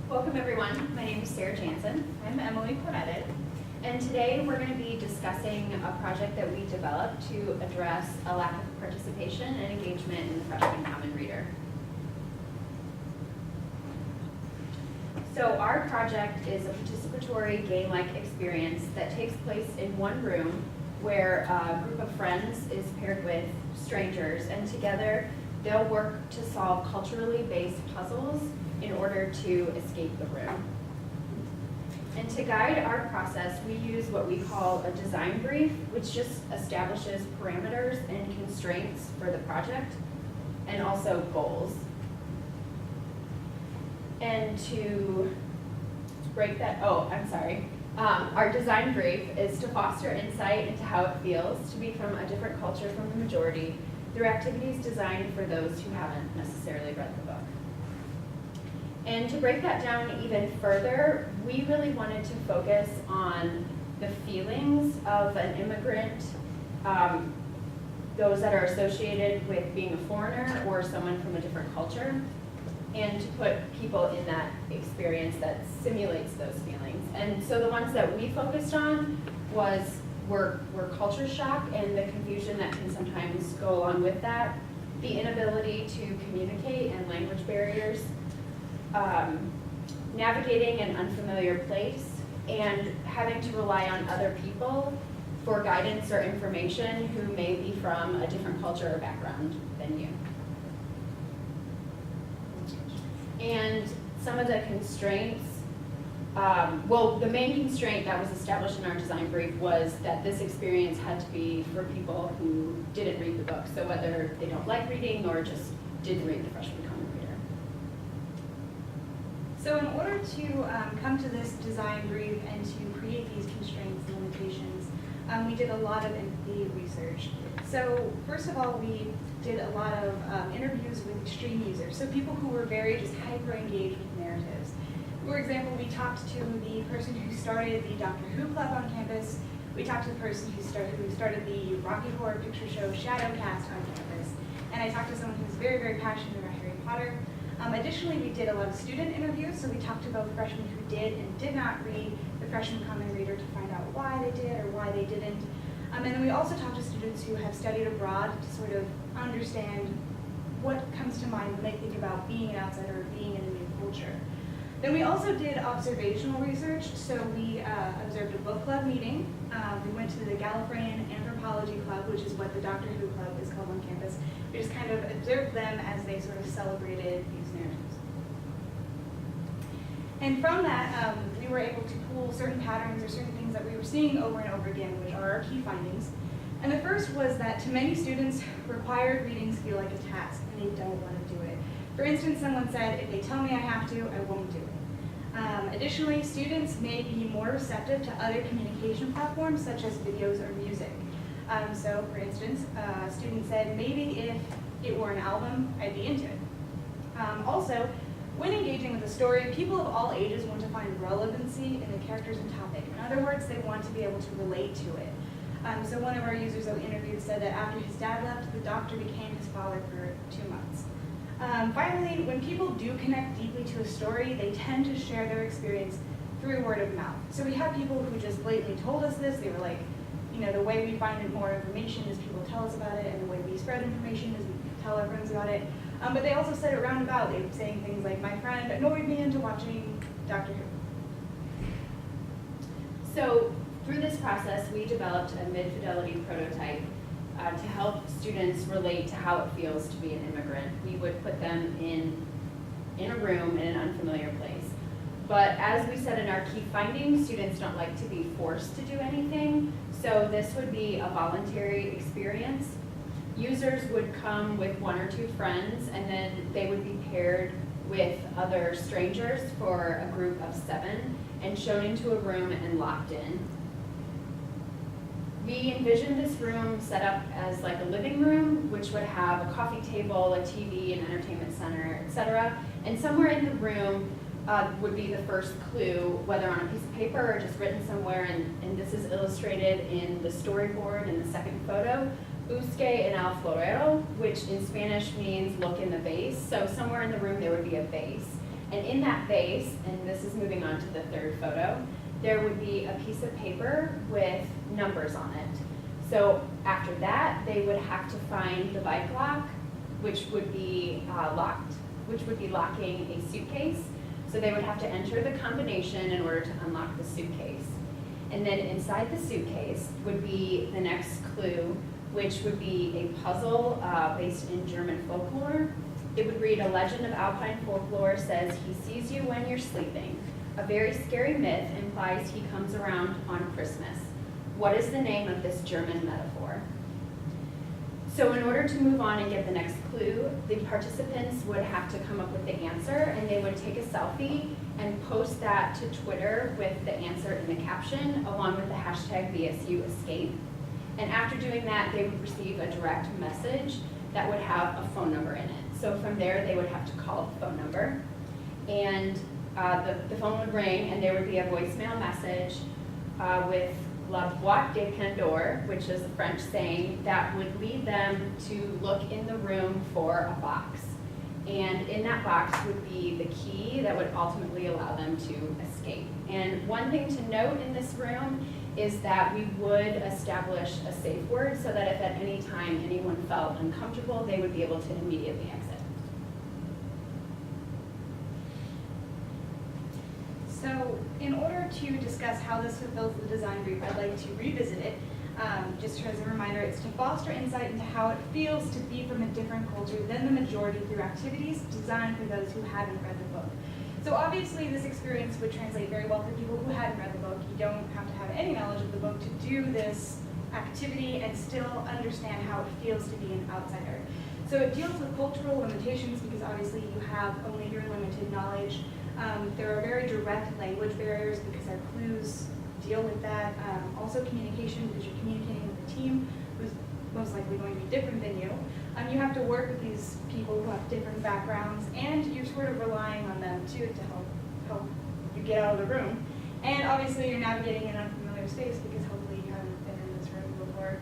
Welcome everyone, my name is Sarah Janssen. I'm Emily Cornetet, and today we're going to be discussing a project that we developed to address a lack of participation and engagement in the Freshman Common Reader. So our project is a participatory game-like experience that takes place in one room where a group of friends is paired with strangers, and together they'll work to solve culturally based puzzles in order to escape the room. And to guide our process, we use what we call a design brief, which just establishes parameters and constraints for the project, and also goals. And to break that, our design brief is to foster insight into how it feels to be from a different culture from the majority through activities designed for those who haven't necessarily read the book. And to break that down even further, we really wanted to focus on the feelings of an immigrant, those that are associated with being a foreigner or someone from a different culture, and to put people in that experience that simulates those feelings. And so the ones that we focused on were culture shock and the confusion that can sometimes go along with that, the inability to communicate and language barriers, navigating an unfamiliar place, and having to rely on other people for guidance or information who may be from a different culture or background than you. And some of the constraints, the main constraint that was established in our design brief was that this experience had to be for people who didn't read the book, so whether they don't like reading or just didn't read the Freshman Common Reader. So in order to come to this design brief and to create these constraints and limitations, we did a lot of empathy research. So first of all, we did a lot of interviews with extreme users, so people who were very just hyper engaged with narratives. For example, we talked to the person who started the Doctor Who Club on campus. We talked to the person who started the Rocky Horror Picture Show Shadowcast on campus. And I talked to someone who's very, very passionate about Harry Potter. Additionally, we did a lot of student interviews, so we talked to both freshmen who did and did not read the Freshman Common Reader to find out why they did or why they didn't. And then we also talked to students who have studied abroad to sort of understand what comes to mind when they think about being an outsider or being in a new culture. Then we also did observational research, so we observed a book club meeting. We went to the Gallifreyan Anthropology Club, which is what the Doctor Who Club is called on campus. We just kind of observed them as they sort of celebrated these narratives. And from that, we were able to pull certain patterns or certain things that we were seeing over and over again, which are our key findings. And the first was that to many students, required readings feel like a task, and they don't want to do it. For instance, someone said, if they tell me I have to, I won't do it. Additionally, students may be more receptive to other communication platforms, such as videos or music. So, for instance, a student said, maybe if it were an album, I'd be into it. Also, when engaging with a story, people of all ages want to find relevancy in the characters and topic. In other words, they want to be able to relate to it. So one of our users that we interviewed said that after his dad left, the doctor became his father for 2 months. Finally, when people do connect deeply to a story, they tend to share their experience through word of mouth. So we have people who just blatantly told us this. They were like, the way we find more information is people tell us about it, and the way we spread information is we tell our friends about it. But they also said it roundabout. They were saying things like, my friend annoyed me into watching Doctor Who. So through this process, we developed a mid-fidelity prototype to help students relate to how it feels to be an immigrant. We would put them in a room in an unfamiliar place. But as we said in our key findings, students don't like to be forced to do anything, so this would be a voluntary experience. Users would come with 1 or 2 friends, and then they would be paired with other strangers for a group of 7 and shown into a room and locked in. We envisioned this room set up as like a living room, which would have a coffee table, a TV, an entertainment center, etc. And somewhere in the room would be the first clue, whether on a piece of paper or just written somewhere, and this is illustrated in the storyboard in the second photo. Busque en el florero, which in Spanish means look in the vase. So somewhere in the room there would be a vase. And in that vase, and this is moving on to the third photo, there would be a piece of paper with numbers on it. So after that, they would have to find the bike lock, which would be locked, which would be locking a suitcase. So they would have to enter the combination in order to unlock the suitcase. And then inside the suitcase would be the next clue, which would be a puzzle based in German folklore. It would read, "A legend of Alpine folklore says he sees you when you're sleeping. A very scary myth implies he comes around on Christmas. What is the name of this German metaphor?" So in order to move on and get the next clue, the participants would have to come up with the answer, and they would take a selfie and post that to Twitter with the answer in the caption, along with the hashtag VSUEscape. And after doing that, they would receive a direct message that would have a phone number in it. So from there, they would have to call the phone number, and the phone would ring, and there would be a voicemail message with "La boîte de Pandore," which is a French saying that would lead them to look in the room for a box. And in that box would be the key that would ultimately allow them to escape. And one thing to note in this room is that we would establish a safe word so that if at any time anyone felt uncomfortable, they would be able to immediately exit. So in order to discuss how this fulfills the design brief, I'd like to revisit it. Just as a reminder, it's to foster insight into how it feels to be from a different culture than the majority through activities designed for those who haven't read the book. So obviously this experience would translate very well for people who hadn't read the book. You don't have to have any knowledge of the book to do this activity and still understand how it feels to be an outsider. So it deals with cultural limitations because obviously you have only your limited knowledge. There are very direct language barriers because our clues deal with that. Also communication, because you're communicating with a team who's most likely going to be different than you. You have to work with these people who have different backgrounds, and you're sort of relying on them too to help you get out of the room. And obviously you're navigating an unfamiliar space because hopefully you haven't been in this room before.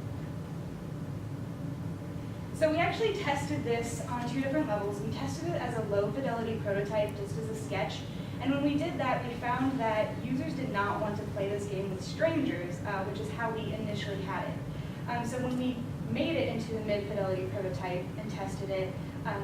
So we actually tested this on 2 different levels. We tested it as a low fidelity prototype, just as a sketch. And when we did that, we found that users did not want to play this game with strangers, which is how we initially had it. So when we made it into the mid-fidelity prototype and tested it,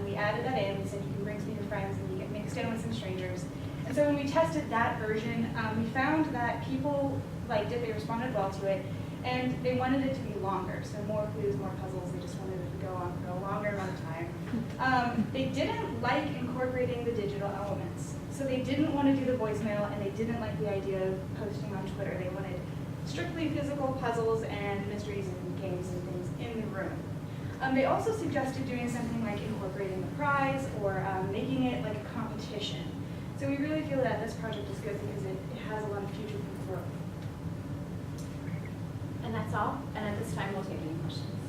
we added that in. We said you can bring some of your friends and you get mixed in with some strangers. And so when we tested that version, we found that people liked it, they responded well to it, and they wanted it to be longer. So more clues, more puzzles, they just wanted it to go on for a longer amount of time. They didn't like incorporating the digital elements. So they didn't want to do the voicemail, and they didn't like the idea of posting on Twitter. They wanted strictly physical puzzles and mysteries and games and things in the room. They also suggested doing something like incorporating the prize or making it like a competition. So we really feel that this project is good because it has a lot of future growth. And that's all. And at this time, we'll take any questions.